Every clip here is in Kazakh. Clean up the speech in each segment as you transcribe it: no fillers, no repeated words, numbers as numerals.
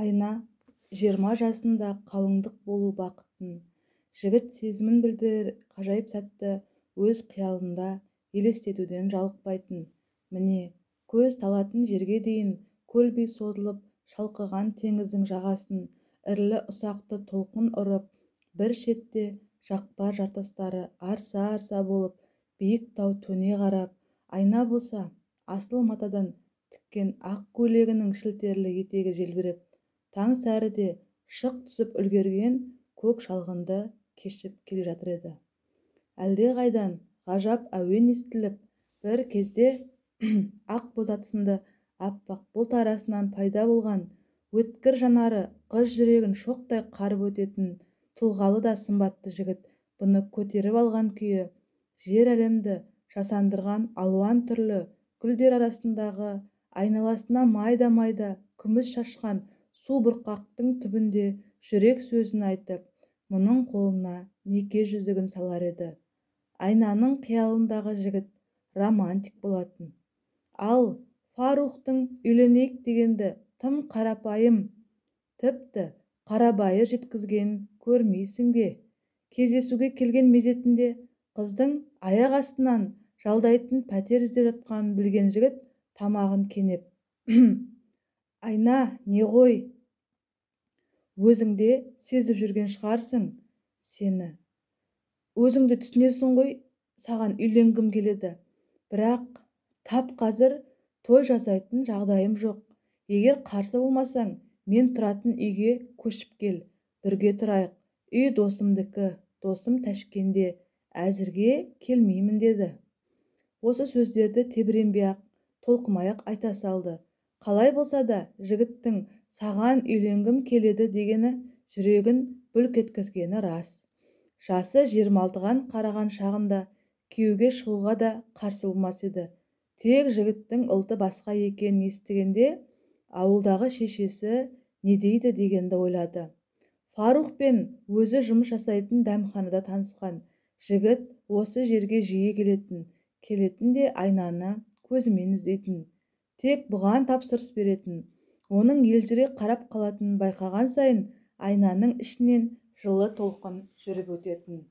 Айна 20 жасында қалыңдық болу бақытын, жігіт сезімін білдірер ғажайып сәтті өз қиялында елестетуден жалықпайтын. Міне, көз талатын жерге дейін көлбей созылып шалқыған теңіздің жағасын ірілі-ұсақты толқын ұрып, бір шетте жақпар жартастары арса-арса болып биік тау төне қарап, айна болса асыл матадан тіккен ақ көйлегінің шілтерлі етегі желбіреп, таң сәріде шық түсіп үлгерген көк шалғынды кешіп келе жатыр еді. Әлдеқайдан ғажап әуен естіліп, бір кезде ақ боз ат сынды аппақ бұлт арасынан пайда болған өткір жанары қыз жүрегін шоқтай қарып өтетін тұлғалы да сымбатты жігіт бұны көтеріп алған күйі жер әлемді жасандырған алуан түрлі гүлдер арасындағы айналасына майда-майда күміс шашқан су бұрқақтың түбінде жүрек сөзін айтып, мұның қолына неке жүзігін салар еді. Айнаның қиялындағы жігіт романтик болатын. Ал Фарухтың үйленейік дегенді тым қарапайым, тіпті қарабайыр жеткізгенін көрмейсің бе? Кездесуге келген мезетінде қыздың аяқ астынан жалдайтын пәтер іздеп жатқанын білген жігіт тамағын кенеп, Айна, не ғой? Өзіңде сезіп жүрген шығарсың сені. Өзіңді түсінесің ғой, саған үйленгім келеді. Бірақ тап қазір той жасайтын жағдайым жоқ. Егер қарсы болмасаң, мен тұратын үйге көшіп кел, бірге тұрайық. Үй досымдікі, досым Тәшкенде, әзірге келмеймін деді. Осы сөздерді тебіренбей-ақ, толқымай-ақ айта салды. Қалай болса да жігіттің саған үйленгім келеді дегені жүрегін бүлк еткізгені рас. Жасы 26-ған қараған шағында күйеуге шығуға да қарсы болмас еді. Тек жігіттің ұлты басқа екенін естігенде ауылдағы шешесі не дейді дегенді ойлады. Фарухпен өзі жұмыс жасайтын дәмханада танысқан. Жігіт осы жерге жиі келетін де Айнаны көзімен іздейтін. Тек бұған тапсырыс беретін. Оның елжірей қарап қалатынын байқаған сайын Айнаның ішінен жылы толқын жүріп өтетін.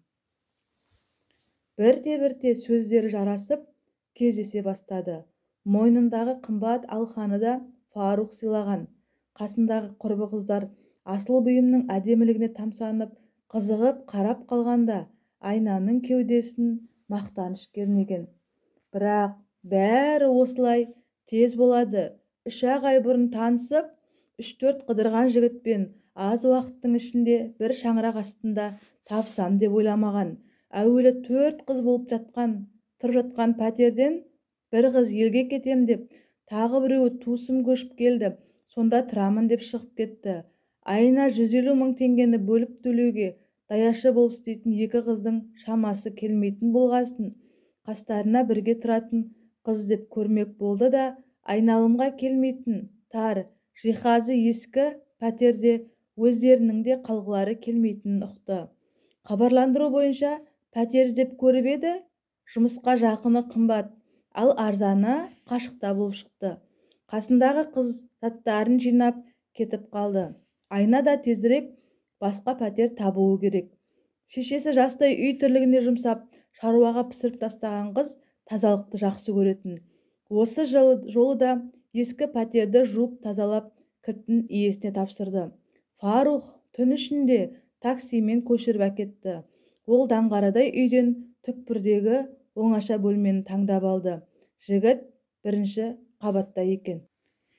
Бірте-бірте сөздері жарасып кездесе бастады. Мойнындағы қымбат алқаны да Фарух сыйлаған. Қасындағы құрбы қыздар асыл бұйымның әдемілігіне тамсанып, қызығып қарап қалғанда Айнаның кеудесін мақтаныш кернеген. Бірақ бәрі осылай тез болады. 3-ақ ай бұрын танысып, 3-4 қыдырған жігітпен аз уақыттың ішінде бір шаңырақ астында табысам деп ойламаған. Әуелі 4 қыз болып тұрып жатқан пәтерден бір қыз елге кетем деп, тағы біреуі туысым көшіп келді, сонда тұрамын деп шығып кетті. Айына 150 мың теңгені бөліп төлеуге даяшы болып істейтін 2 қыздың шамасы келмейтін болғасын, қастарына бірге тұратын қыз деп көрмек болды да, айналымға келмейтін тар, жиһазы ескі пәтерде өздерінің де қалғылары келмейтінін ұқты. Хабарландыру бойынша пәтер іздеп көріп еді, жұмысқа жақыны қымбат, ал арзаны қашықта болып шықты. Қасындағы қыз заттарын жинап кетіп қалды. Айна да тезірек басқа пәтер табуы керек. Шешесі жастай үй тірлігіне жұмсап, шаруаға пісіріп тастаған қыз тазалықты жақсы көретін. Осы жолы да ескі пәтерді жуып тазалап кілтін иесіне тапсырды. Фарух түн ішінде таксимен көшіріп әкетті. Ол даңғарадай үйден түкпірдегі оңаша бөлмені таңдап алды. Жігіт 1-ші қабатта екен.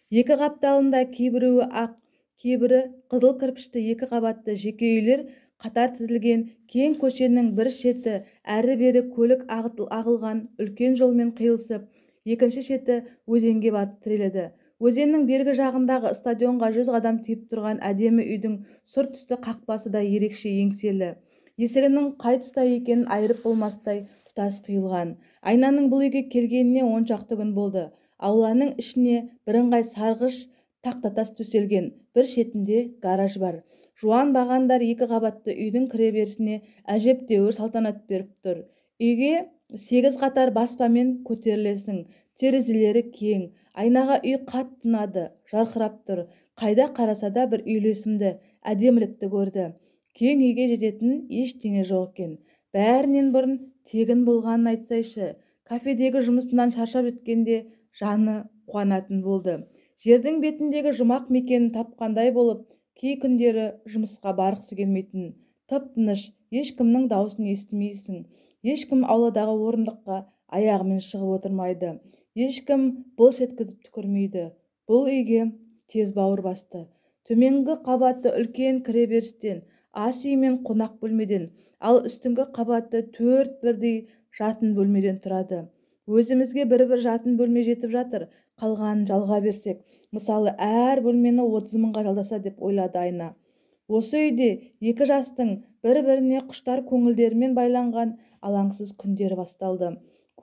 2 қапталында кейбіреуі ақ, кейбірі қызыл кірпішті 2 қабатты жеке үйлер қатар тізілген кең көшенің бір шеті әрі-бері көлік ағылған үлкен жолмен қиылысып, екінші шеті өзенге барып тіреледі. Өзеннің бергі жағындағы стадионға 100 адам тиіп тұрған әдемі үйдің сұр түсті қақпасы да ерекше еңселі. Есігінің қай тұста екенін айырып болмастай тұтас құйылған. Айнаның бұл үйге келгеніне 10 шақты күн болды. Ауланың ішіне бірыңғай сарғыш тақтатас төселген. Бір шетінде гараж бар. Жуан бағандар 2 қабатты үйдің кіреберісіне әжептәуір салтанат беріп тұр. Үйге 8 қатар баспамен көтерілесің. Терезелері кең, Айнаға үй қатты ұнады, жарқырап тұр. Қайда қараса да бір үйлесімді, әдемілікті көрді. Кең үйге жететін ештеңе жоқ екен. Бәрінен бұрын тегін болғанын айтсайшы. Кафедегі жұмысынан шаршап жеткенде жаны қуанатын болды. Жердің бетіндегі жұмақ мекенін тапқандай болып, кей күндері жұмысқа барғысы келмейтін. Тып-тыныш, ешкімнің даусын естімейсің. Ешкім ауладағы орындыққа аяғымен шығып отырмайды. Ешкім былш еткізіп түкірмейді. Бұл үйге тез бауыр басты. Төменгі қабаты үлкен кіреберістен, ас үй мен қонақ бөлмеден, ал үстіңгі қабаты 4 бірдей жатын бөлмеден тұрады. Өзімізге бір-бір жатын бөлме жетіп жатыр, қалғанын жалға берсек, мысалы әр бөлмені 30 мыңға жалдаса деп ойлады Айна. Осы үйде екі жастың бір-біріне құштар көңілдерімен байланған алаңсыз күндері басталды.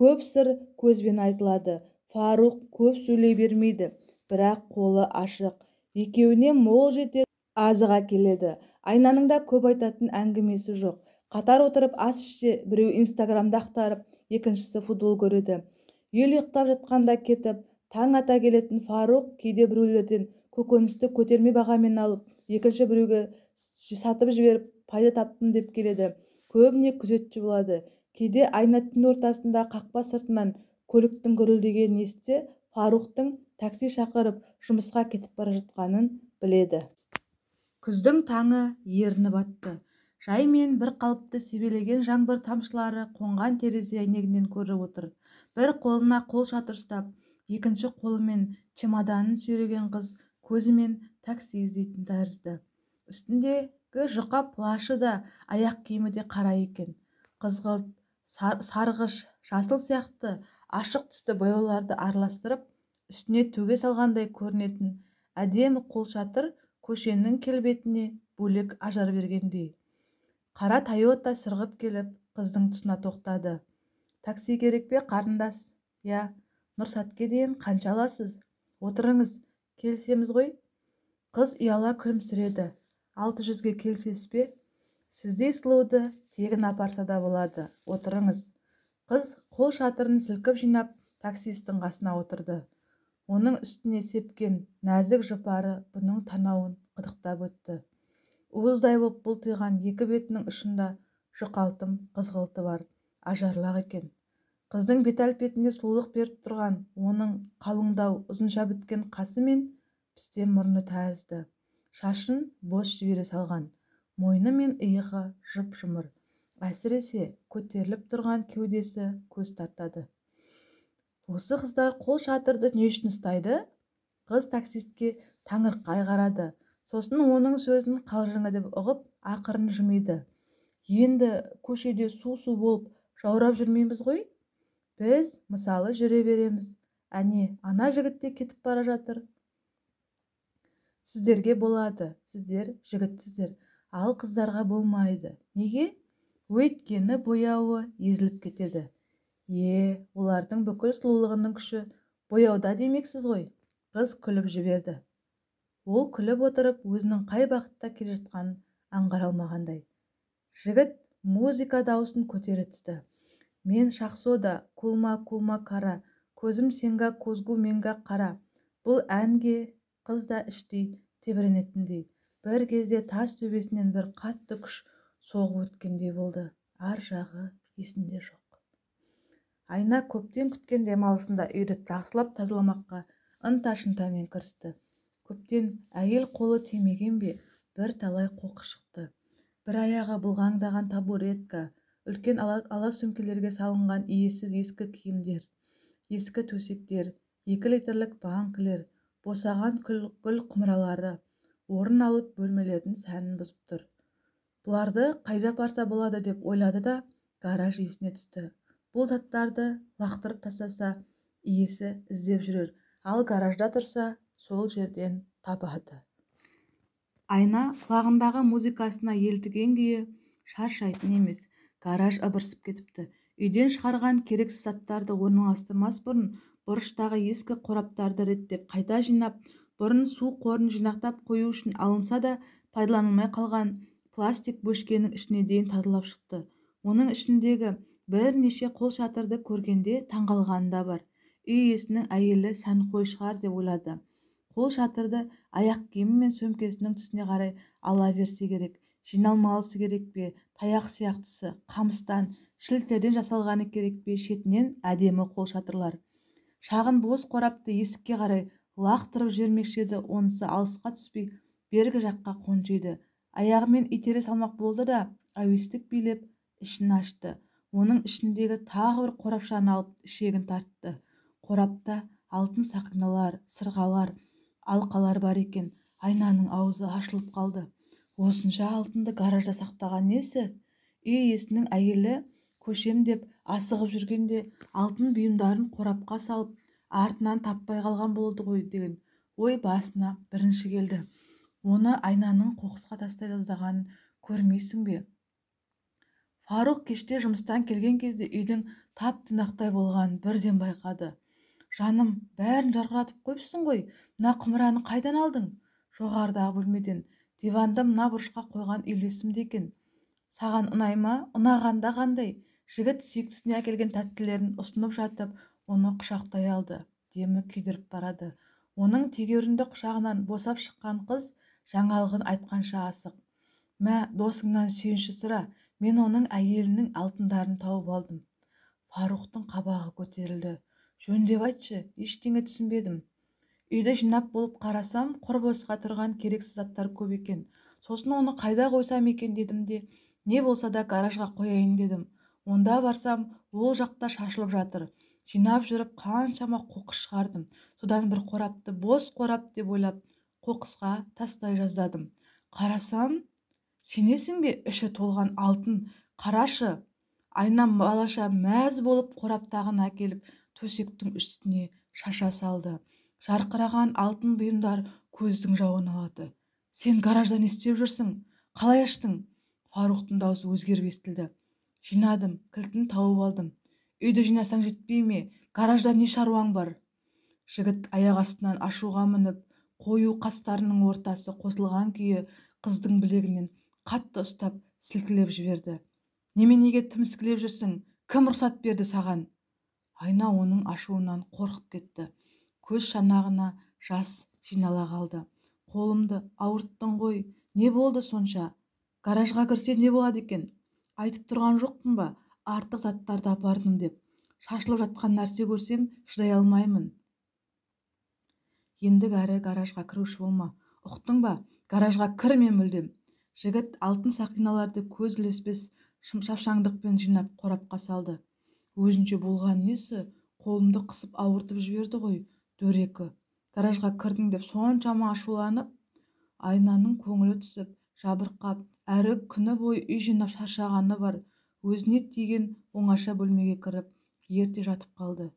Көп сыр көзбен айтылады. Фаруқ көп сөйлей бермейді, бірақ қолы ашық. Екеуіне мол жетер азыға келеді. Айнаның да көп айтатын әңгімесі жоқ. Қатар отырып ас ішсе, біреу инстаграмда ақтарып, екіншісі футбол көреді. Ел ұйықтап жатқанда кетіп, таң ата келетін Фаруқ кейде біреулерден көкөністі көтерме бағамен алып, екінші біреуге сатып жіберіп, пайда таптым деп келеді. Көбіне күзетші болады. Кейде Айна түн ортасында қақпа сыртынан көліктің гүрілдегенін естісе, Фаруқтың такси шақырып жұмысқа кетіп бара жатқанын біледі. Күздің таңы ерініп атты. Жай мен бір қалыпты себелеген жаңбыр тамшылары қонған терезе әйнегінен көріп отыр. Бір қолына қол шатыр ұстап, екінші қолымен чемоданын сүйреген қыз көзімен такси іздейтін тәрізді. Үстіндегі жұқа плашы да, аяқ киімі де қара екен. Қызғылт, сарғыш, жасыл сияқты ашық түсті бояуларды араластырып, үстіне төге салғандай көрінетін әдемі қол шатыр көшенің келбетіне бөлек ажар бергендей. Қара Тойота сырғып келіп, қыздың тұсына тоқтады. Такси керек пе, қарындас? Я, Нұрсәтке дейін қанша аласыз? Отырыңыз, келісеміз ғой? Қыз ұяла күлімсіреді. 600-ге келсіз бе? Сіздей сұлуды тегін апарса да болады. Отырыңыз. Қыз қол шатырын сілкіп жинап, таксистің қасына отырды. Оның үстіне сепкен нәзік жұпары бұның танауын қытықтап өтті. Уыздай боп бұлтиған екі бетінің ұшында жұқалтым қызғылты бар, ажарлақ екен. Қыздың бет-әлпетіне сұлулық беріп тұрған оның қалыңдау ұзынша біткен қасы мен пістен мұрны тәрізді. Шашын бос жібере салған, мойны мен иығы жып-жұмыр. Әсіресе көтеріліп тұрған кеудесі көз тартады. Осы қыздар қол шатырды не үшін ұстайды? Қыз таксистке таңырқай қарады. Сосын оның сөзін қалжыңы деп ұғып, ақырын жымиды. Енді көшеде су-су болып жаурап жүрмейміз ғой? Біз, мысалы, жүре береміз. Әне, ана жігіт те кетіп бара жатыр. Сіздерге болады, сіздер жігітсіздер, ал қыздарға болмайды. Неге? Өйткені бояуы езіліп кетеді. Олардың бүкіл сұлулығының күші бояуда демексіз ғой. Қыз күліп жіберді. Ол күліп отырып, өзінің қай бақытта келе жатқанын аңғара алмағандай. Жігіт музыка даусын көтере түсті. Мен шақсода, кулма кара, көзім сенга көзгу менга қара. Бұл әнге қыз да іштей тебіренетіндей. Бір кезде тас төбесінен бір қатты күш соғып өткендей болды. Ар жағы есінде жоқ. Айна көптен күткен демалысында үйді жақсылап тазаламаққа ынта-шынтамен кірісті. Көптен әйел қолы тимеген бе, бір талай қоқыс шықты. Бір аяғы бұлғаңдаған табуретка, үлкен ала сөмкелерге салынған иесіз ескі киімдер, ескі төсектер, 2 литрлік банкілер, босаған гүл құмыралары орын алып бөлмелердің сәнін бұзып тұр. Бұларды қайда апарса болады деп ойлады да гараж иесіне түсті. Бұл заттарды лақтырып тастаса, иесі іздеп жүрер, ал гаражда тұрса, сол жерден табады. Айна құлағындағы музыкасына елтіген күйі шаршайтын емес. Гараж ыбырсып кетіпті. Үйден шығарған керексіз заттарды орналастырмас бұрын бұрыштағы ескі қораптарды реттеп қайта жинап, бұрын су қорын жинақтап қою үшін алынса да пайдаланылмай қалған пластик бөшкенің ішіне дейін тазалап шықты. Оның ішіндегі бірнеше қол шатырды көргенде таңғалғаны да бар. үй иесінің әйелі сәнқой шығар деп ойлады. Қол шатырды аяқ киімі мен сөмкесінің түсіне қарай ала берсе керек. Жиналмалысы керек пе, таяқ сияқтысы, қамыстан, шілтерден жасалғаны керек пе, шетінен әдемі қол шатырлар. Шағын бос қорапты есікке қарай лақтырып жібермекші еді, онысы алысқа түспей бергі жаққа қонжиды. Аяғымен итере салмақ болды да, әуестік билеп ішін ашты. Оның ішіндегі тағы бір қорапшаны алып ішегін тартты. Қорапта алтын сақиналар, сырғалар, алқалар бар екен. Айнаның аузы ашылып қалды. Осынша алтынды гаражда сақтаған несі? Үй иесінің әйелі көшем деп асығып жүргенде алтын бұйымдарын қорапқа салып, артынан таппай қалған болды ғой деген ой басына бірінші келді. Оны айнаның қоқысқа тастай жаздағанын көрмейсің бе? Фаруқ кеште жұмыстан келген кезде үйдің тап-тұйнақтай болғанын бірден байқады. Жаным, бәрін жарқыратып қойыпсың ғой, мына құмыраны қайдан алдың? Жоғарыдағы бөлмеден, диванды мына бұрышқа қойған үйлесімде екен. Саған ұнай ма? Ұнағанда қандай? Жігіт сүйіктісіне әкелген тәттілерін ұсынып жатып, оны құшақтай алды. Демі күйдіріп барады. Оның тегеурінді құшағынан босап шыққан қыз жаңалығын айтқанша асық. Мә, досыңнан сүйінші сұра, мен оның әйелінің алтындарын тауып алдым. Фаруқтың қабағы көтерілді. Жөндеп айтшы, ештеңе түсінбедім. Үйді жинап болып қарасам, құр босқа тұрған керексіз заттар көп екен. Сосын оны қайда қойсам екен дедім де, не болса да гаражға қояйын дедім. Онда барсам, ол жақта шашылып жатыр. Жинап жүріп қаншама қоқыс шығардым. Содан бір қорапты бос қорап деп ойлап, қоқысқа тастай жаздадым. Қарасам, сенесің бе, іші толған алтын. Қарашы. Айнам балаша мәз болып қораптағын әкеліп төсектің үстіне шаша салды. Жарқыраған алтын бұйымдар көздің жауын алады. Сен гаражда не істеп жүрсің? Қалай аштың? Фаруқтың даусы өзгеріп естілді. Жинадым, кілтін тауып алдым. Үйді жинасаң жетпей ме? Гаражда не шаруаң бар? Жігіт аяқ астынан ашуға мініп, қою қастарының ортасы қосылған күйі қыздың білегінен қатты ұстап сілкілеп жіберді. Неменеге тіміскілеп жүрсің? Кім рұқсат берді саған? Айна оның ашуынан қорқып кетті. Көз шанағына жас жинала қалды. Қолымды ауырттың ғой. Не болды сонша? Гаражға кірсе не болады екен? Айтып тұрған жоқпын ба? Артық заттарды апардым деп. Шашылып жатқан нәрсе көрсем, шыдай алмаймын. Ендігі әрі гаражға кіруші болма. Ұқтың ба? Гаражға кірме мүлдем. Жігіт алтын сақиналарды көз ілеспес шапшаңдықпен жинап қорапқа салды. Өзінше болған несі? Қолымды қысып ауыртып жіберді ғой, дөрекі. Гаражға кірдің деп соншама ашуланып, Айнаның көңілі түсіп, жабырқап, әрі күні бойы үй жинап шаршағаны бар. Өзіне тиген оңаша бөлмеге кіріп, ерте жатып қалды.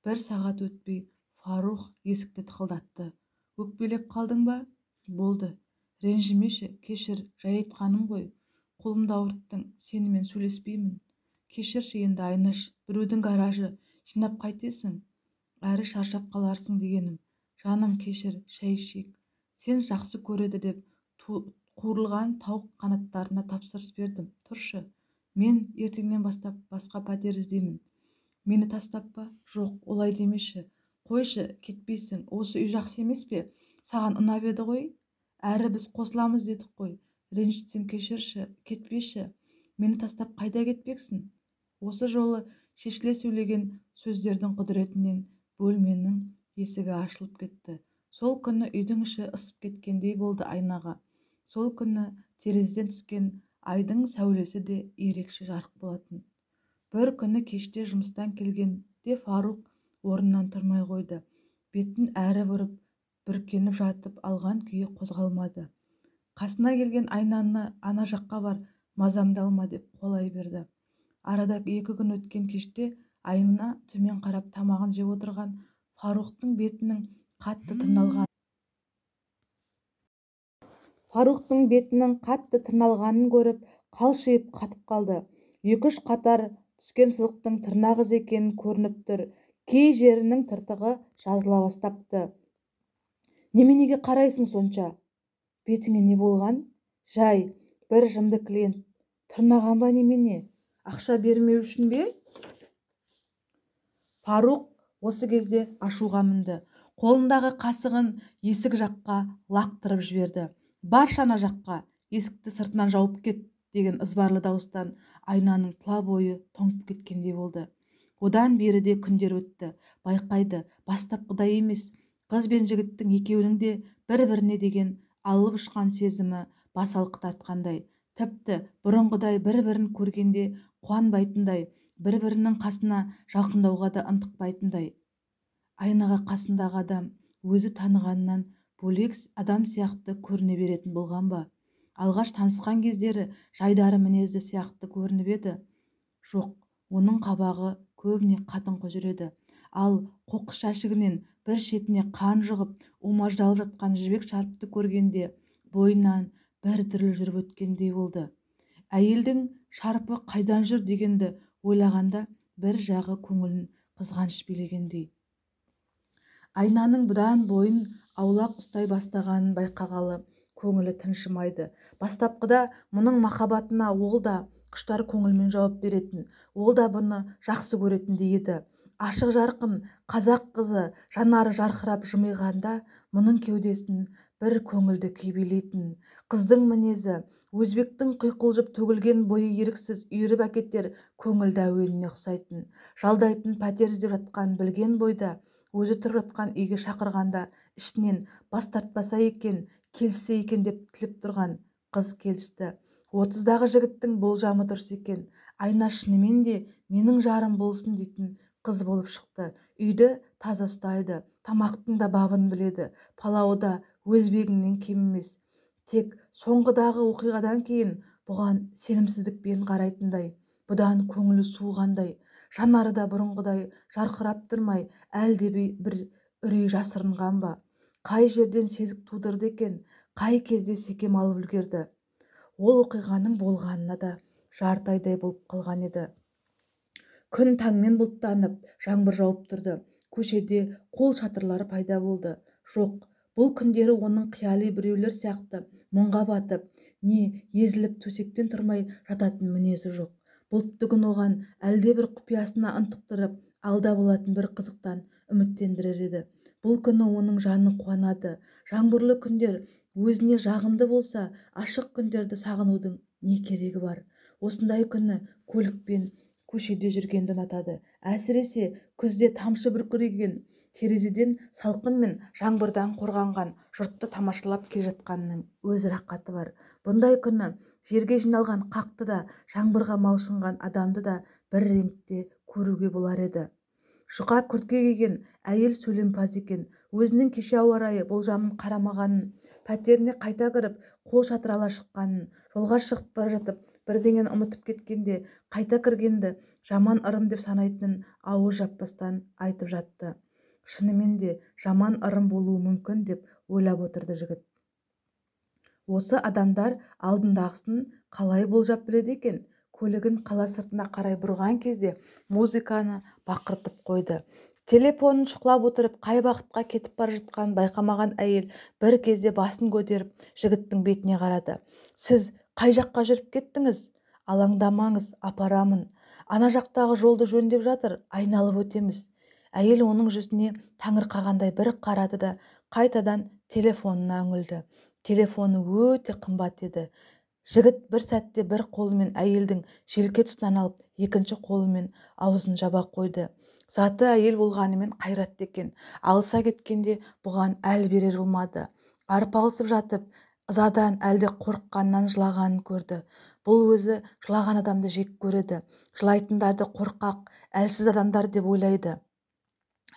Бір сағат өтпей Фаруқ есікті тықылдатты. Өкпелеп қалдың ба? Болды. Ренжімеші, кешір, жай айтқаным ғой. Қолымды ауырттың, сенімен сөйлеспеймін. Кешірші енді, Айнаш, біреудің гаражы, жинап қайтесің? Әрі шаршап қаларсың дегенім. Жаным, кешір, шай ішейік. Сен жақсы көреді деп қуырылған тауық қанаттарына тапсырыс бердім. Тұршы, мен ертеңнен бастап басқа пәтер іздеймін. Мені тастап па? Жоқ, олай демеші. Қойшы, кетпейсің. Осы үй жақсы емес пе? Саған ұнап еді ғой? Әрі біз қосыламыз дедік қой. Ренжітсем кешірші, кетпеші. Мені тастап қайда кетпексің? Осы жолы шешіле сөйлеген сөздердің құдіретінен бөлменің есігі ашылып кетті. Сол күні үйдің іші ысып кеткендей болды Айнаға. Сол күні терезеден түскен айдың сәулесі де ерекше жарық болатын. Бір күні кеште жұмыстан келгенде Фаруқ орнынан тұрмай қойды. Бетін әрі бұрып, бүркеніп жатып алған күйі қозғалмады. Қасына келген Айнаны ана жаққа бар, мазамды алма деп қолай берді. Арада 2 күн өткен кеште Айна төмен қарап тамағын жеп отырған Фаруқтың бетінің қатты тырналғанын көріп, қалшиып қатып қалды. 2-3 қатар түскен сызықтың тырнақ ізі екенін көрініп тұр. Кей жерінің тыртығы жазыла бастапты. Неменеге қарайсың сонша? Бетіңе не болған? Жай, бір жынды клиент. Тырнаған ба немене? Ақша бермеу үшін бе? Фаруқ Осы кезде ашуға мінді. Қолындағы қасығын есік жаққа лақтырып жіберді. Баршы ана жаққа, есікті сыртынан жауып кет деген ызбарлы дауыстан Айнаның тұла бойы тоңып кеткендей болды. Одан бері де күндер өтті. Байқайды, бастапқыдай емес. Қыз бен жігіттің екеуінің де бір-біріне деген алып ұшқан сезімі бас алқытатқандай, тіпті бұрынғыдай бір-бірін көргенде қуанбайтындай, бір-бірінің қасына жақындауға да ынтықпайтындай. Айнаға қасындағы адам өзі танығаннан бөлек адам сияқты көріне беретін болған ба? Алғаш танысқан кездері жайдары мінезді сияқты көрініп еді. Жоқ, оның қабағы көбіне қатыңқы жүреді. Ал қоқыс жәшігінен бір шетіне қан жығып, умаждалып жатқан жібек шарпты көргенде бойынан бір діріл жүріп өткендей болды. Әйелдің шарпы қайдан жүр дегенді ойлағанда бір жағы көңілін қызғаныш билегендей. Айнаның бұдан бойын аулақ ұстай бастағанын байқағалы көңілі тыншымайды. Бастапқыда мұның махаббатына ол да құштар көңілмен жауап беретін, ол да бұны жақсы көретіндей еді. Ашық жарқын қазақ қызы жанары жарқырап жымиғанда мұның кеудесін бір көңілді күй билейтін. Қыздың мінезі, өзбектің құйқылжып төгілген бойы еріксіз үйіріп әкетер көңілді әуеніне ұқсайтын. Жалдайтын пәтер іздеп жатқанын білген бойда өзі тұрып жатқан үйге шақырғанда ішінен бас тартпаса екен, келсе екен деп тілеп тұрған. Қыз келісті. 30-дағы жігіттің болжамы дұрыс екен. Айна шынымен де менің жарым болсын дейтін қыз болып шықты. Үйді таза ұстайды, тамақтың да бабын біледі, палауы да өзбегіңнен кем емес. Тек соңғыдағы оқиғадан кейін бұған сенімсіздікпен қарайтындай, бұдан көңілі суығандай, жанары да бұрынғыдай жарқырап тұрмай, әлде бір үрей жасырынған ба? Қай жерден сезік тудырды екен, қай кезде секем алып үлгерді? Ол оқиғаның болғанына да жарты айдай болып қалған еді. Күн таңмен бұлттанып, жаңбыр жауып тұрды. Көшеде қол шатырлары пайда болды. Жоқ, бұл күндері оның қияли біреулер сияқты мұңға батып, не езіліп төсектен тұрмай жататын мінезі жоқ. Бұлтты күн оған әлде бір құпиясына ынтықтырып, алда болатын бір қызықтан үміттендірер еді. Бұл күні оның жаны қуанады. Жаңбырлы күндер өзіне жағымды болса, ашық күндерді сағынудың не керегі бар? Осындай күні көлікпен көшеде жүргенді ұнатады. Әсіресе күзде тамшы бүркіреген терезеден салқын мен жаңбырдан қорғанған жұртты тамашалап келе жатқанның өз рақаты бар. Бұндай күні жерге жиналған қақты да, жаңбырға малшынған адамды да бір реңкте көруге болар еді. Жұқа күртке киген әйел сөйлемпаз екен. Өзінің кеше ауа райы болжамын қарамағанын, пәтеріне қайта кіріп қол шатыр ала шыққанын, жолға шығып бара жатып бірдеңені ұмытып кеткенде қайта кіргенді жаман ырым деп санайтынын ауыз жаппастан айтып жатты. Шынымен де жаман ырым болуы мүмкін деп ойлап отырды жігіт. Осы адамдар алдындағысын қалай болжап біледі екен? Көлігін қала сыртына қарай бұрған кезде музыканы бақыртып қойды. Телефонын шұқылап отырып қай бағытқа кетіп бара жатқанын байқамаған әйел бір кезде басын көтеріп жігіттің бетіне қарады. Сіз қай жаққа жүріп кеттіңіз? Алаңдамаңыз, апарамын. Ана жақтағы жолды жөндеп жатыр, айналып өтеміз. Әйел оның жүзіне таңырқағандай бір қарады да қайтадан телефонына үңілді. Телефоны өте қымбат еді. Жігіт бір сәтте бір қолымен әйелдің желке тұсынан алып, екінші қолымен аузын жаба қойды. Заты әйел болғанымен қайратты екен. Алыса кеткенде бұған әл берер болмады. Арпалысып жатып, ызадан әлде қорыққаннан жылағанын көрді. Бұл өзі жылаған адамды жек көреді. Жылайтындарды қорқақ, әлсіз адамдар деп ойлайды.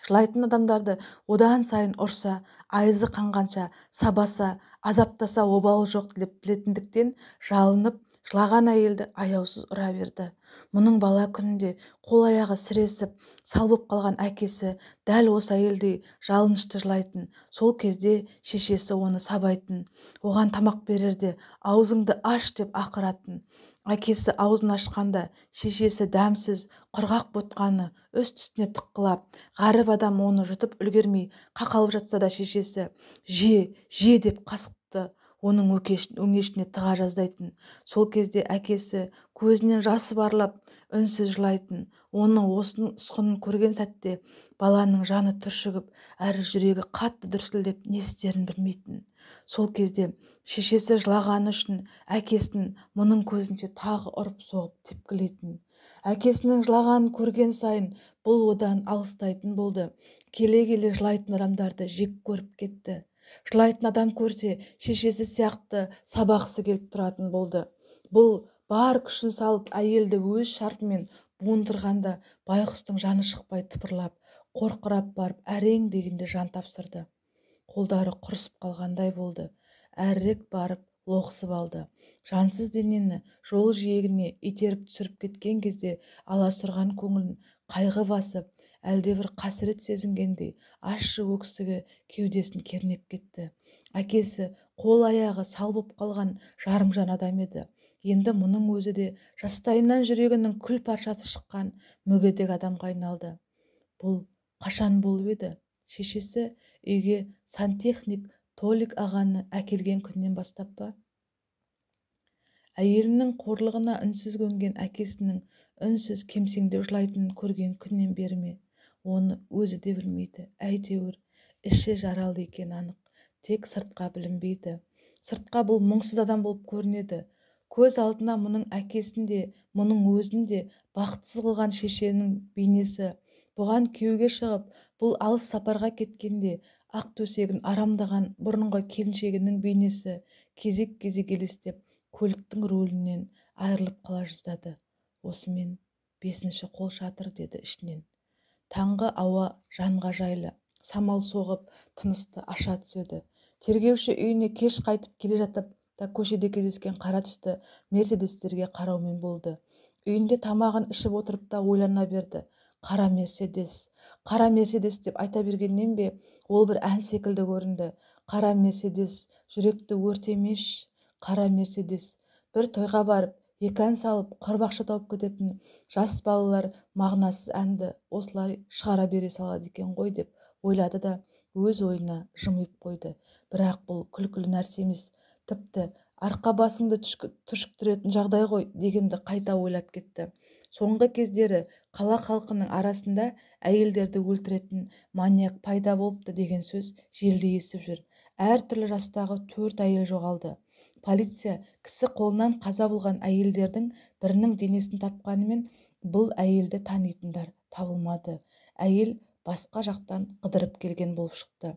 Жылайтын адамдарды одан сайын ұрса, айызы қанғанша сабаса, азаптаса обалы жоқ деп білетіндіктен жалынып, жылаған әйелді аяусыз ұра берді. Мұның бала күнінде қол-аяғы сіресіп, сал боп қалған әкесі дәл осы әйелдей жалынышты жылайтын. Сол кезде шешесі оны сабайтын, оған тамақ берерде аузыңды аш деп ақыратын. Әкесі аузын ашқанда шешесі дәмсіз, құрғақ ботқаны үст-үстіне тыққылап, ғаріп адам оны жұтып үлгермей қақалып жатса да шешесі же деп қасықты оның өңешіне тыға жаздайтын. Сол кезде әкесі көзінен жасы барлап үнсіз жылайтын. Оның осының ұсқынын көрген сәтте баланың жаны түршігіп, әрі жүрегі қатты дүрсілдеп не істерін білмейтін. Сол кезде шешесі жылағаны үшін әкесін мұның көзінше тағы ұрып соғып тепкілейтін. Әкесінің жылағанын көрген сайын бұл одан алыстайтын болды. Келе-келе жылайтын адамдарды жек көріп кетті. Жылайтын адам көрсе, шешесі сияқты сабақсы келіп тұратын болды. Бұл бар күшін салып әйелді өз шартымен буындырғанда байғұстың жаны шықпай тыпырлап, қорқырап барып әрең дегенде жан тапсырды. Қолдары құрысып қалғандай болды. Әрірек барып лоқсып алды. Жансыз денені жол жиегіне итеріп түсіріп кеткен кезде аласұрған көңілін қайғы басып, әлдебір қасірет сезінгендей ащы өксігі кеудесін кернеп кетті. Әкесі қол-аяғы сал боп қалған жарымжан адам еді. Енді мұның өзі де жастайынан жүрегінің күл паршасы шыққан мүгедек адамға айналды. Бұл қашан болып еді? Шешесі үйге сантехник Толик ағаны әкелген күннен бастап па? Әйелінің қорлығына үнсіз көнген әкесінің үнсіз кемсеңдеп жылайтынын көрген күннен бері ме? Оны өзі де білмейді. Әйтеуір іші жаралды екен анық. Тек сыртқа білінбейді. Сыртқа бұл мұңсыз адам болып көрінеді. Көз алдына мұның әкесін де, мұның өзін де бақытсыз қылған шешенің бейнесі. Бұған күйеуге шығып, бұл алыс сапарға кеткенде ақ төсегін арамдаған бұрынғы келіншегінің бейнесі кезек-кезек елестеп, көліктің рөлінен айырылып қала жаздады. Осымен 5-ші қол шатыр, деді ішінен. Таңғы ауа жанға жайлы, самал соғып, тынысты аша түседі. Тергеуші үйіне кеш қайтып келе жатып та көшеде кездескен қара түсті мерседестерге қараумен болды. Үйінде тамағын ішіп отырып та ойлана берді. Қара мерседес деп айта бергеннен бе, ол бір ән секілді көрінді. Қара мерседес, жүректі өртемеш, қара мерседес. Бір тойға барып, екі ән салып, қырбақша тауып кететін жас балалар мағынасыз әнді осылай шығара бере салады екен ғой деп ойлады да өз ойына жымиып қойды. Бірақ бұл күлкілі нәрсе емес, тіпті арқа басыңды түршіктіретін жағдай ғой дегенді қайта ойлап кетті. Соңғы кездері қала халқының арасында әйелдерді өлтіретін маньяк пайда болыпты деген сөз желде естіп жүр. Әр түрлі жастағы 4 әйел жоғалды. Полиция кісі қолынан қаза болған әйелдердің бірінің денесін тапқанымен бұл әйелді танитындар табылмады. Әйел басқа жақтан қыдырып келген болып шықты.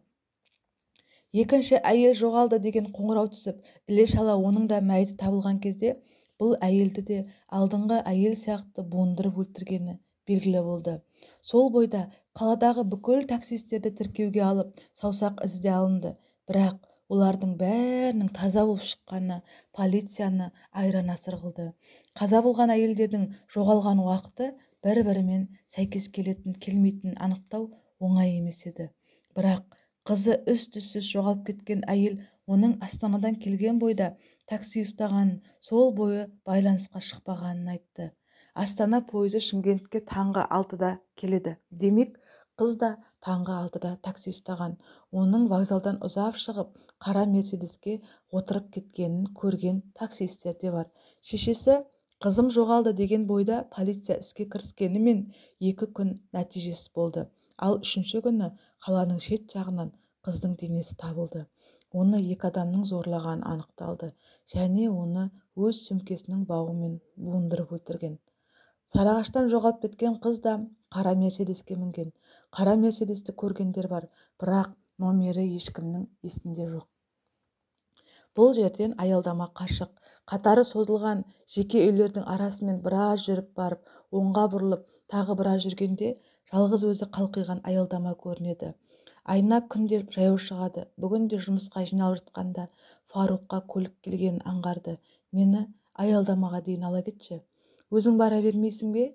Екінші әйел жоғалды деген қоңырау түсіп, іле-шала оның да мәйіті табылған кезде бұл әйелді де алдыңғы әйел сияқты буындырып өлтіргені белгілі болды. Сол бойда қаладағы бүкіл таксистерді тіркеуге алып, саусақ ізі де алынды. Бірақ олардың бәрінің таза болып шыққаны полицияны айран асыр қылды. Қаза болған әйелдердің жоғалған уақыты бір-бірімен сәйкес келмейтінін анықтау оңай емес еді. Бірақ қызы із-түзсіз жоғалып кеткен әйел оның Астанадан келген бойда такси ұстағанын, сол бойы байланысқа шықпағанын айтты. Астана пойызы Шымкентке таңғы 6-да келеді. Демек, қыз да таңғы 6-да такси ұстаған. Оның вокзалдан ұзап шығып, қара мерседеске отырып кеткенін көрген таксистер де бар. Шешесі қызым жоғалды деген бойда полиция іске кіріскенімен 2 күн нәтижесіз болды. Ал 3-ші күні қаланың шет жағынан қыздың денесі табылды. Оны 2 адамның зорлағаны анықталды, және оны өз сөмкесінің бауымен буындырып өлтірген. Сарыағаштан жоғалып кеткен қыз да қара мерседеске мінген. Қара мерседесті көргендер бар, бірақ номері ешкімнің есінде жоқ. Бұл жерден аялдама қашық, қатары созылған жеке үйлердің арасымен біраз жүріп барып, оңға бұрылып, тағы біраз жүргенде жалғыз өзі қалқиған аялдама көрінеді. Айна күнделіп жаяу шығады. Бүгін де жұмысқа жиналып жатқанда Фарухқа көлік келгенін аңғарды. Мені аялдамаға дейін ала кетші. Өзің бара бермейсің бе?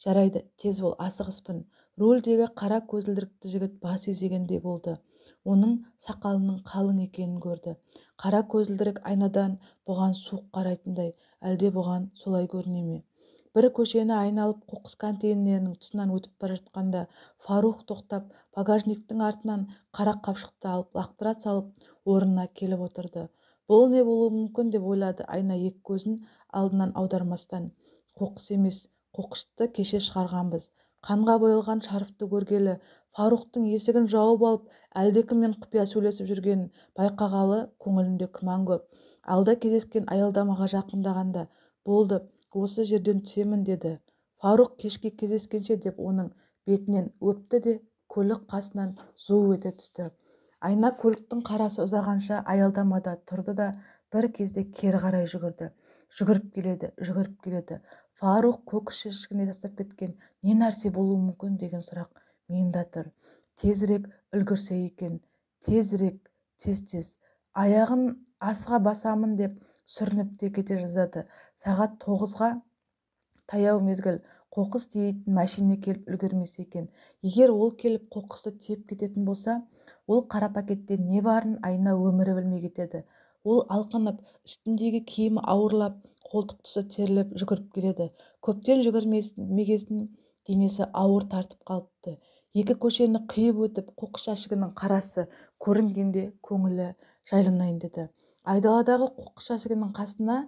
Жарайды, тез бол, асығыспын. Рөлдегі қара көзілдірікті жігіт бас изегендей болды. Оның сақалының қалың екенін көрді. Қара көзілдірік айнадан бұған суық қарайтындай, әлде бұған солай көріне ме? бір көшені айналып қоқыс контейнерінің тұсынан өтіп бара жатқанда Фарух тоқтап багажниктің артынан қара қапшықты алып лақтыра салып орнына келіп отырды. Бұл не болуы мүмкін деп ойлады Айна екі көзін алдынан аудармастан. Қоқыс емес, қоқысты кеше шығарғанбыз. Қанға боялған шарфты көргелі Фарухтың есігін жауып алып әлдекіммен құпия сөйлесіп жүргенін байқағалы көңілінде күмән көп. Алда кездескен аялдамаға жақындағанда болды, осы жерден түсемін деді. Фарух кешке кездескенше деп оның бетінен өпті де көлік қасынан зу ете түсті. Айна көліктің қарасы ұзағанша аялдамада тұрды да бір кезде кері қарай жүгірді. Жүгіріп келеді. Фарух көк шешкіне тастап кеткен не нәрсе болуы мүмкін деген сұрақ миында тұр. Тезірек үлгірсе екен, тезірек, тез. Аяғын асыға басамын деп сүрініп те кете жаздады. Сағат 9-ға таяу мезгіл. Қоқыс тиейтін машина келіп үлгермесе екен. Егер ол келіп қоқысты тиеп кететін болса, ол қара пакетте не барын Айна өмірі білмей кетеді. Ол алқынып, үстіндегі киімі ауырлап, қолтық тұсы терлеп жүгіріп келеді. Көптен жүгірмеген денесі ауыр тартып қалыпты. Екі көшені қиып өтіп, қоқыс жәшігінің қарасы көрінгенде көңілі жайланайын деді. Айдаладағы қоқыс жәшігінің қасына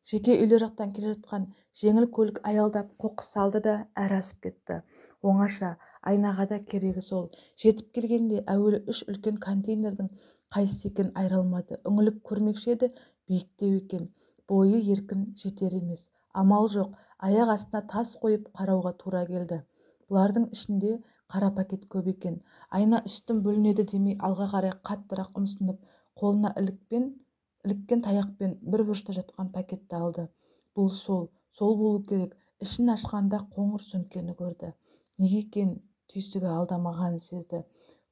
жеке үйлер жақтан келе жатқан жеңіл көлік аялдап қоқыс салды да әрі асып кетті. Оңаша, Айнаға да керегі сол. Жетіп келгенде әуелі 3 үлкен контейнердің қайсысы екенін айыра алмады. Үңіліп көрмекші еді, биіктеу екен. Бойы еркін жетер емес. Амал жоқ, аяқ астына тас қойып қарауға тура келді. Бұлардың ішінде қара пакет көп екен. Айна үстім бүлінеді демей алға қарай қаттырақ ұмсынып, қолына іліккен таяқпен бір бұрышта жатқан пакетті алды. Бұл сол болу керек. Ішін ашқанда қоңыр сөмкені көрді. Неге екен түйсігі алдамағанын сезді.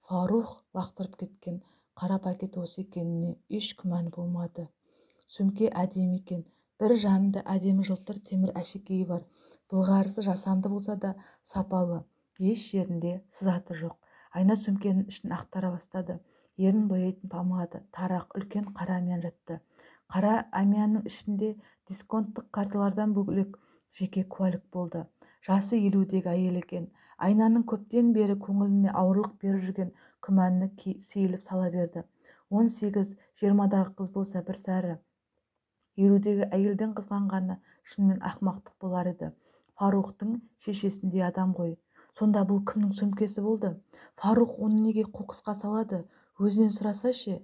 Фарух лақтырып кеткен қара пакет осы екеніне еш күмән болмады. Сөмке әдемі екен. Бір жанында әдемі жылтыр темір әшекейі бар. Былғарысы жасанды болса да сапалы. Еш жерінде сызаты жоқ. Айна сөмкенің ішін ақтара бастады. Ерін бояйтын помада, тарақ, үлкен қара әмиян жатты. Қара әмиянның ішінде дисконттық карталардан бөлек жеке куәлік болды. Жасы 50-дегі әйел екен. Айнаның көптен бері көңіліне ауырлық беріп жүрген күмәні сейіліп сала берді. 18-20-дағы қыз болса бір сәрі. 50-дегі әйелден қызғанғаны шынымен ақымақтық болар еді. Фарухтың шешесіндей адам ғой. Сонда бұл кімнің сөмкесі болды? Фарух оны неге қоқысқа салады? Өзінен сұраса ше?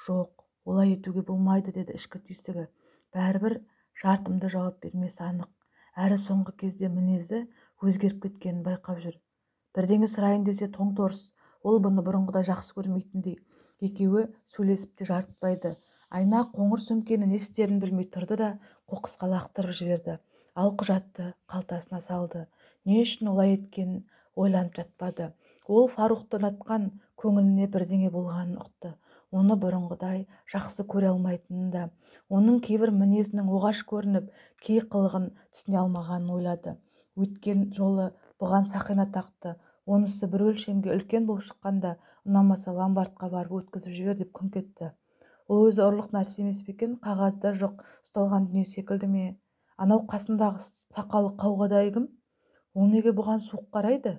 Жоқ, олай етуге болмайды, деді ішкі түйсігі. Бәрібір жартымды жауап бермесі анық. Әрі соңғы кезде мінезі өзгеріп кеткенін байқап жүр. Бірдеңе сұрайын десе тоң-торыс. Ол бұны бұрынғыдай жақсы көрмейтіндей. Екеуі сөйлесіп те жарытпайды. Айна қоңыр сөмкені не істерін білмей тұрды да қоқысқа лақтырып жіберді. Ал құжатты қалтасына салды. Не үшін олай еткенін ойланып жатпады. Ол Фарухты ұнатқан, көңіліне бірдеңе болғанын ұқты. Оны бұрынғыдай жақсы көре алмайтынын да, оның кейбір мінезінің оғаш көрініп, кей қылығын түсіне алмағанын ойлады. Өткен жолы бұған сақина тақты. Онысы бір өлшемге үлкен болып шыққанда, ұнамаса ломбардқа барып өткізіп жібер деп күңк етті. Ол өзі ұрлық нәрсе емес пе екен? Қағазда жоқ, ұсталған дүние секілді ме? Анау қасындағы сақалы қауғадай кім? Ол неге бұған суық қарайды?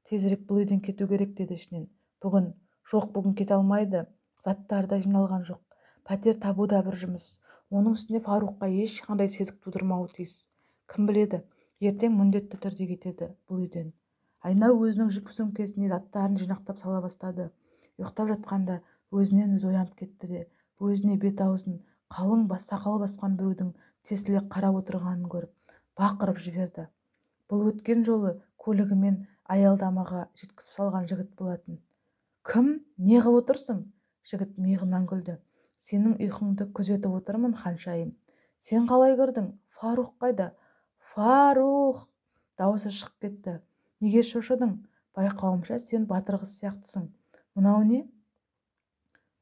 Тезірек бұл үйден кету керек, деді ішінен. Бүгін кете алмайды. Заттары да жиналған жоқ. Пәтер табу да бір жұмыс. Оның үстіне Фарухқа ешқандай сезік тудырмауы тиіс. Кім біледі, ертең міндетті түрде кетеді бұл үйден. Айна өзінің жүк сөмкесіне заттарын жинақтап сала бастады. Ұйықтап жатқанда өзінен өзі оянып кетті де, өзіне бет-аузын қалың сақалы басқан біреудің тесіле қарап отырғанын көріп, бақырып жіберді. Бұл өткен жолы көлігімен аялдамаға жеткізіп салған жігіт болатын. Кім? Не қылып отырсың? Жігіт миығынан күлді. Сенің ұйқыңды күзетіп отырмын, ханшайым. Сен қалай кірдің? Фарух қайда? Фарух! Дауысы шығып кетті. Неге шошыдың? Байқауымша сен батыр қыз сияқтысың. Мынау не?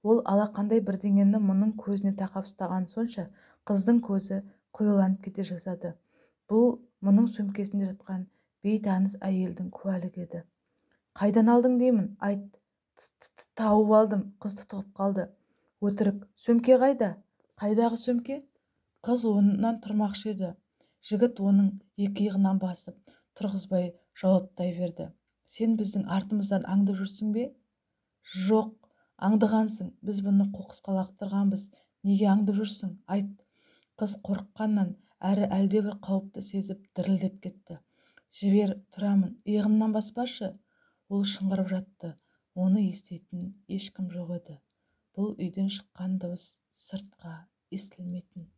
Ол алақандай бірдеңені мұның көзіне тақап ұстаған сонша қыздың көзі қиыланып кете жаздады. Бұл мұның сөмкесінде жатқан бейтаныс әйелдің куәлігі еді. Қайдан алдың деймін? Айт. Тауып алдым. Қыз тұтығып қалды. Өтірік. Сөмке қайда? Қайдағы сөмке? Қыз орнынан тұрмақшы еді. Жігіт оның екі иығынан басып тұрғызбай жауаптай берді. Сен біздің артымыздан аңдып жүрсің бе? Жоқ, аңдығансың, біз бұны қоқысқа лақтырғанбыз. Неге аңдып жүрсің? Айт. Қыз қорыққаннан әрі әлдебір қауіпті сезіп дірілдеп кетті. Жібер, тұрамын, иығымнан баспашы. Ол шыңғырып жатты. Оны еститін ешкім жоқ еді. Бұл үйден шыққан дыбыс сыртқа естілмейтін.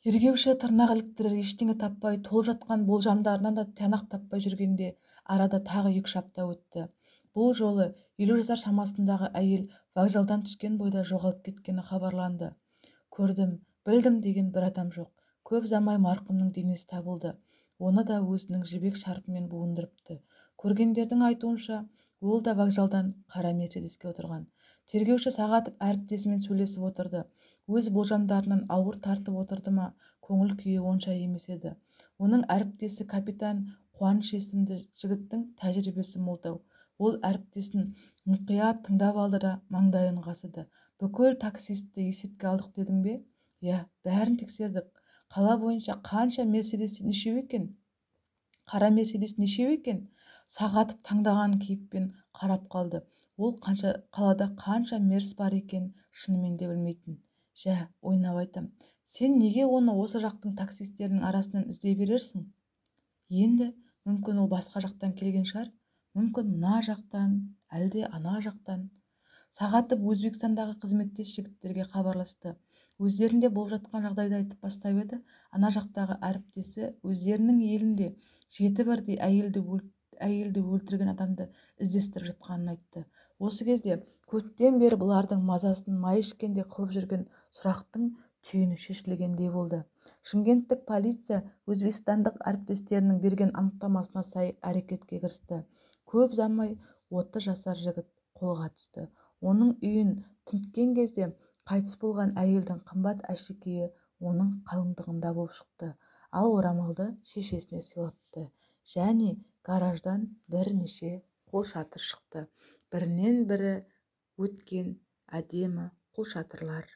Тергеуші тырнақ іліктірер ештеңе таппай, толып жатқан болжамдарынан да тиянақ таппай жүргенде арада тағы 2 апта өтті. Бұл жолы 50 жасар шамасындағы әйел вокзалдан түскен бойда жоғалып кеткені хабарланды. Көрдім, білдім деген бір адам жоқ. Көп ұзамай марқұмның денесі табылды. Оны да өзінің жібек шарпымен буындырыпты. Көргендердің айтуынша, ол да вокзалдан қара мерседеске отырған. Тергеуші Сағатов әріптесімен сөйлесіп отырды. Өз болжамдарынан ауыр тартып отырды ма, көңіл күйі онша емес еді. Оның әріптесі капитан Қуаныш есімді жігіттің тәжірибесі молдау. Ол әріптесін мұқият тыңдап алды да маңдайын қасыды. Бүкіл таксистті есепке алдық дедің бе? Иә, бәрін тексердік. Қала бойынша қанша мерседес нешеу екен? Қара мерседес нешеу екен? Сағатов таңдаған кейіппен қарап қалды. Ол қалада қанша мерс бар екен шынымен де білмейтін. Жә, ойнап айтам. Сен неге оны осы жақтың таксистерінің арасынан іздей берерсің? Енді мүмкін ол басқа жақтан келген шығар, мүмкін мына жақтан, әлде ана жақтан. Сағатов Өзбекстандағы қызметтес жігіттерге хабарласты. Өздерінде болып жатқан жағдайды айтып бастап еді, ана жақтағы әріптесі өздерінің елінде 7 бірдей әйелді өлтірген адамды іздестіріп жатқанын айтты. Осы кезде көптен бері бұлардың мазасын май ішкенде қылып жүрген сұрақтың түйіні шешілгендей болды. Шымкенттік полиция өзбекстандық әріптестерінің берген анықтамасына сай әрекетке кірісті. Көп ұзамай 30 жасар жігіт қолға түсті. Оның үйін тінткен кезде қайтыс болған әйелдің қымбат әшекейі оның қалыңдығында болып шықты. Ал орамалды шешесіне сыйлапты. Және гараждан бірнеше қолшатыр шықты. Бірінен бірі өткен әдемі қолшатырлар.